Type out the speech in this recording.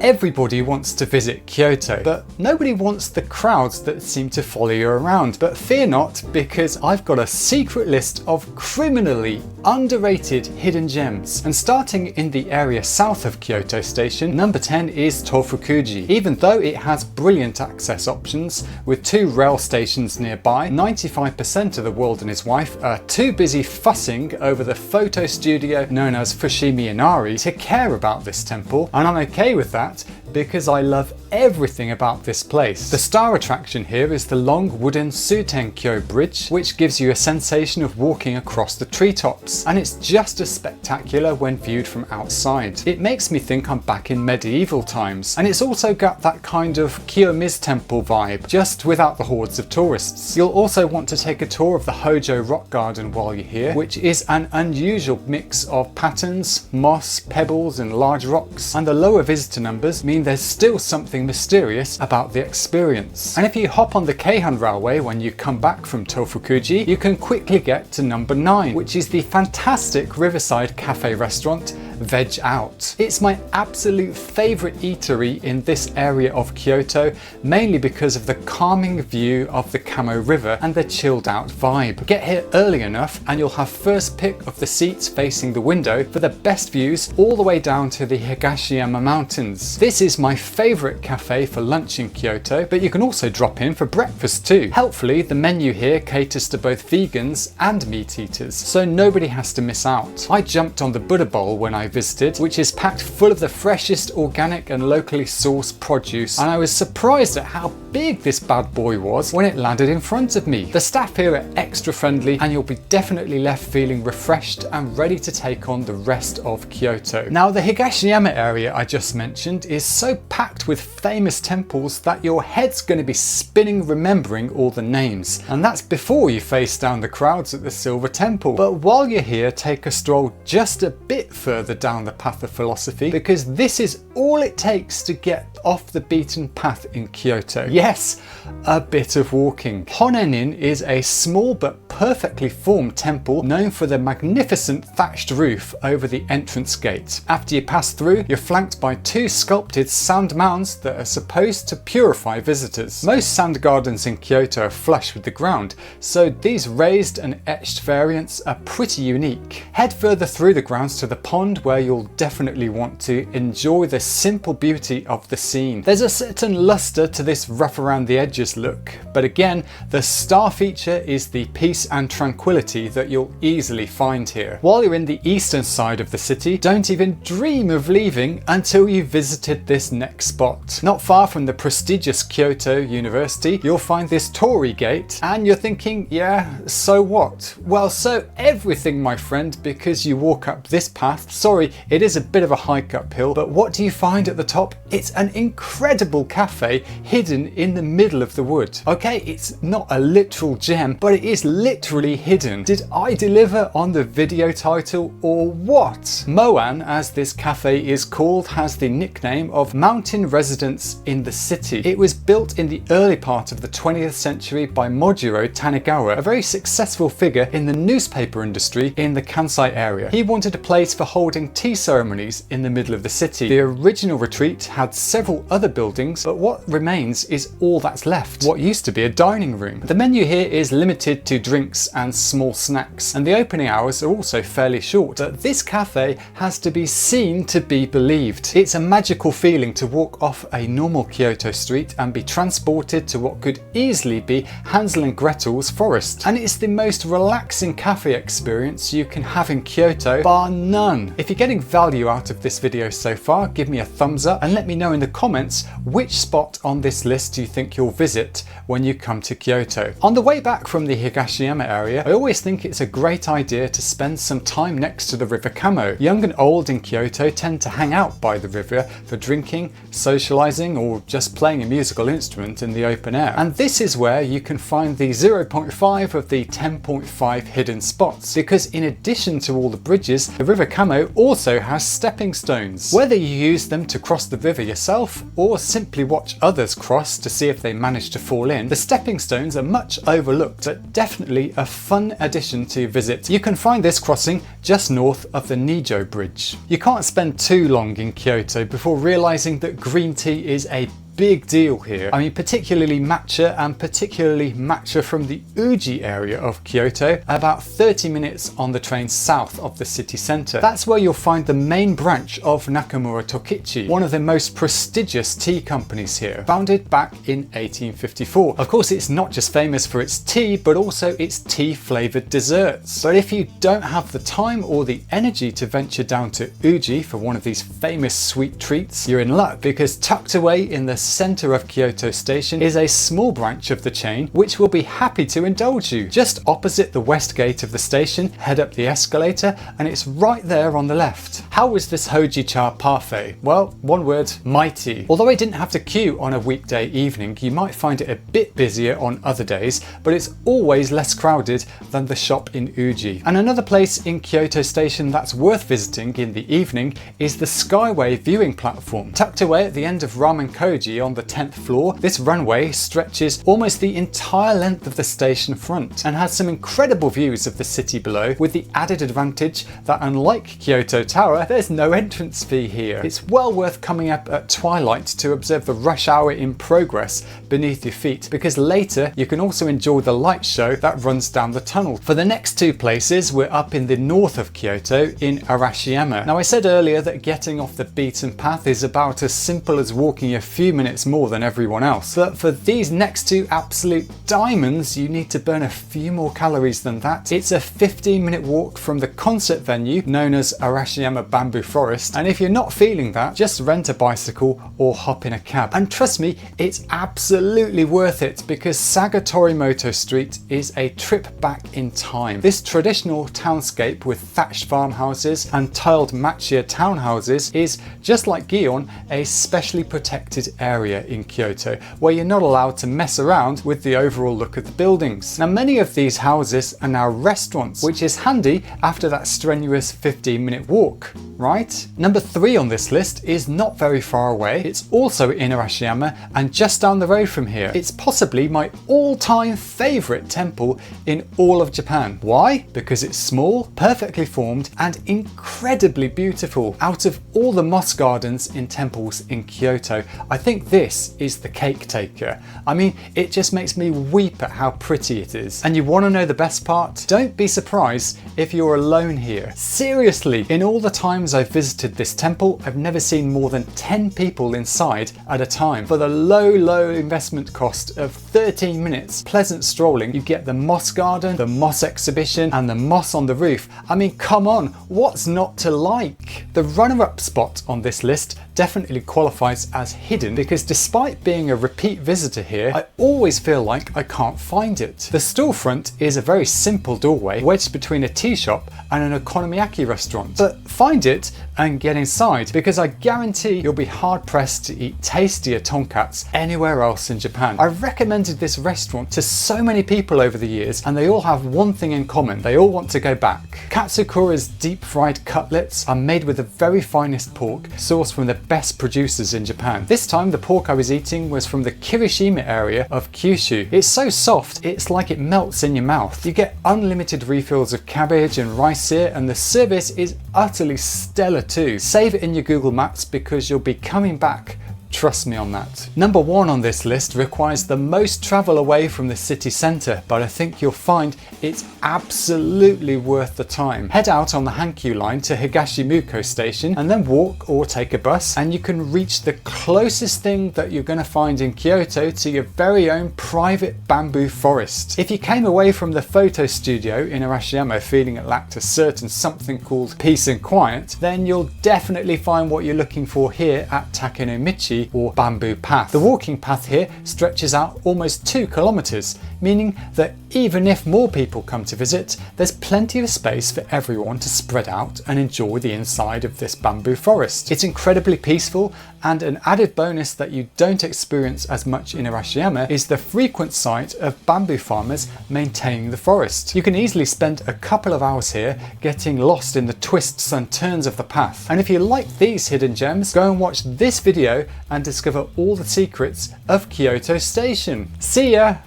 Everybody wants to visit Kyoto, but nobody wants the crowds that seem to follow you around. But fear not, because I've got a secret list of criminally underrated hidden gems. And starting in the area south of Kyoto Station, number 10 is Tofukuji. Even though it has brilliant access options with 2 rail stations nearby, 95% of the world and his wife are too busy fussing over the photo studio known as Fushimi Inari to care about this temple, and I'm okay with that because I love everything about this place. The star attraction here is the long wooden Sutenkyo bridge, which gives you a sensation of walking across the treetops, and it's just as spectacular when viewed from outside. It makes me think I'm back in medieval times, and it's also got that kind of Kiyomizu temple vibe, just without the hordes of tourists. You'll also want to take a tour of the Hojo Rock Garden while you're here, which is an unusual mix of patterns, moss, pebbles and large rocks, and the lower visitor numbers mean there's still something mysterious about the experience. And if you hop on the Keihan Railway when you come back from Tofukuji, you can quickly get to number 9, which is the fantastic riverside cafe restaurant Veg Out. It's my absolute favourite eatery in this area of Kyoto, mainly because of the calming view of the Kamo River and the chilled out vibe. Get here early enough and you'll have first pick of the seats facing the window for the best views all the way down to the Higashiyama Mountains. This is my favourite cafe for lunch in Kyoto, but you can also drop in for breakfast too. Helpfully, the menu here caters to both vegans and meat eaters, so nobody has to miss out. I jumped on the Buddha Bowl when I visited, which is packed full of the freshest organic and locally sourced produce, and I was surprised at how big this bad boy was when it landed in front of me. The staff here are extra friendly, and you'll be definitely left feeling refreshed and ready to take on the rest of Kyoto. Now, the Higashiyama area I just mentioned is so packed with famous temples that your head's going to be spinning remembering all the names, and that's before you face down the crowds at the Silver Temple. But while you're here, take a stroll just a bit further down the path of philosophy, because this is all it takes to get off the beaten path in Kyoto. Yes, a bit of walking. Honenin is a small but perfectly formed temple known for the magnificent thatched roof over the entrance gate. After you pass through, you're flanked by 2 sculpted sand mounds that are supposed to purify visitors. Most sand gardens in Kyoto are flush with the ground, so these raised and etched variants are pretty unique. Head further through the grounds to the pond, where you'll definitely want to enjoy the simple beauty of the scene. There's a certain luster to this rough around the edges look, but again, the star feature is the peace and tranquility that you'll easily find here. While you're in the eastern side of the city, don't even dream of leaving until you've visited this next spot. Not far from the prestigious Kyoto University, you'll find this Torii Gate, and you're thinking, yeah, so what? Well, so everything, my friend, because you walk up this path. Sorry, it is a bit of a hike uphill, but what do you find at the top? It's an incredible cafe hidden in the middle of the wood. Okay, it's not a literal gem, but it is literally hidden. Did I deliver on the video title or what? Moan, as this cafe is called, has the nickname of Mountain Residence in the City. It was built in the early part of the 20th century by Mojiro Tanegawa, a very successful figure in the newspaper industry in the Kansai area. He wanted a place for holding tea ceremonies in the middle of the city. The original retreat had several other buildings, but what remains is all that's left, what used to be a dining room. The menu here is limited to drinks and small snacks, and the opening hours are also fairly short, but this cafe has to be seen to be believed. It's a magical feeling to walk off a normal Kyoto street and be transported to what could easily be Hansel and Gretel's forest, and it's the most relaxing cafe experience you can have in Kyoto, bar none. If you're getting value out of this video so far, give me a thumbs up and let me know in the comments which spot on this list you think you'll visit when you come to Kyoto. On the way back from the Higashiyama area, I always think it's a great idea to spend some time next to the River Kamo. Young and old in Kyoto tend to hang out by the river for drinking, socializing, or just playing a musical instrument in the open air. And this is where you can find the 0.5 of the 10.5 hidden spots, because in addition to all the bridges, the River Kamo also has stepping stones. Whether you use them to cross the river yourself or simply watch others cross to see if they manage to fall in, the stepping stones are much overlooked, but definitely a fun addition to visit. You can find this crossing just north of the Nijo Bridge. You can't spend too long in Kyoto before realizing that green tea is a big deal here. I mean, particularly matcha, and particularly matcha from the Uji area of Kyoto, about 30 minutes on the train south of the city centre. That's where you'll find the main branch of Nakamura Tokichi, one of the most prestigious tea companies here, founded back in 1854. Of course, it's not just famous for its tea, but also its tea flavoured desserts. But if you don't have the time or the energy to venture down to Uji for one of these famous sweet treats, you're in luck, because tucked away in the centre of Kyoto Station is a small branch of the chain which will be happy to indulge you. Just opposite the west gate of the station, head up the escalator and it's right there on the left. How was this Hojicha parfait? Well, one word, mighty. Although I didn't have to queue on a weekday evening, you might find it a bit busier on other days, but it's always less crowded than the shop in Uji. And another place in Kyoto Station that's worth visiting in the evening is the Skyway viewing platform. Tucked away at the end of Ramen Koji on the 10th floor, this runway stretches almost the entire length of the station front and has some incredible views of the city below, with the added advantage that unlike Kyoto Tower, there's no entrance fee here. It's well worth coming up at twilight to observe the rush hour in progress beneath your feet, because later you can also enjoy the light show that runs down the tunnel. For the next two places, we're up in the north of Kyoto in Arashiyama. Now, I said earlier that getting off the beaten path is about as simple as walking a few minutes more than everyone else, but for these next two absolute diamonds you need to burn a few more calories than that. It's a 15-minute walk from the concert venue known as Arashiyama Bamboo Forest, and if you're not feeling that, just rent a bicycle or hop in a cab. And trust me, it's absolutely worth it, because Saga Torimoto Street is a trip back in time. This traditional townscape with thatched farmhouses and tiled machiya townhouses is, just like Gion, a specially protected area in Kyoto, where you're not allowed to mess around with the overall look of the buildings. Now, many of these houses are now restaurants, which is handy after that strenuous 15-minute walk, right? Number 3 on this list is not very far away. It's also in Arashiyama and just down the road from here. It's possibly my all-time favourite temple in all of Japan. Why? Because it's small, perfectly formed and incredibly beautiful. Out of all the moss gardens in temples in Kyoto, I think this is the cake taker. I mean, it just makes me weep at how pretty it is. And you want to know the best part? Don't be surprised if you're alone here. Seriously, in all the times I've visited this temple, I've never seen more than 10 people inside at a time. For the low investment cost of 13 minutes pleasant strolling, you get the moss garden, the moss exhibition and the moss on the roof. I mean, come on, what's not to like? The runner-up spot on this list definitely qualifies as hidden, because despite being a repeat visitor here, I always feel like I can't find it. The storefront is a very simple doorway wedged between a tea shop and an okonomiyaki restaurant. But find it and get inside, because I guarantee you'll be hard pressed to eat tastier tonkatsu anywhere else in Japan. I've recommended this restaurant to so many people over the years, and they all have one thing in common: they all want to go back. Katsukura's deep fried cutlets are made with the very finest pork, sourced from the best producers in Japan. This time the pork I was eating was from the Kirishima area of Kyushu. It's so soft, it's like it melts in your mouth. You get unlimited refills of cabbage and rice here, and the service is utterly stellar too. Save it in your Google Maps, because you'll be coming back. Trust me on that. Number 1 on this list requires the most travel away from the city centre, but I think you'll find it's absolutely worth the time. Head out on the Hankyu line to Higashimuko station and then walk or take a bus, and you can reach the closest thing that you're going to find in Kyoto to your very own private bamboo forest. If you came away from the photo studio in Arashiyama feeling it lacked a certain something called peace and quiet, then you'll definitely find what you're looking for here at Takenomichi or Bamboo Path. The walking path here stretches out almost 2 kilometers. meaning that even if more people come to visit, there's plenty of space for everyone to spread out and enjoy the inside of this bamboo forest. It's incredibly peaceful, and an added bonus that you don't experience as much in Arashiyama is the frequent sight of bamboo farmers maintaining the forest. You can easily spend a couple of hours here getting lost in the twists and turns of the path. And if you like these hidden gems, go and watch this video and discover all the secrets of Kyoto Station. See ya!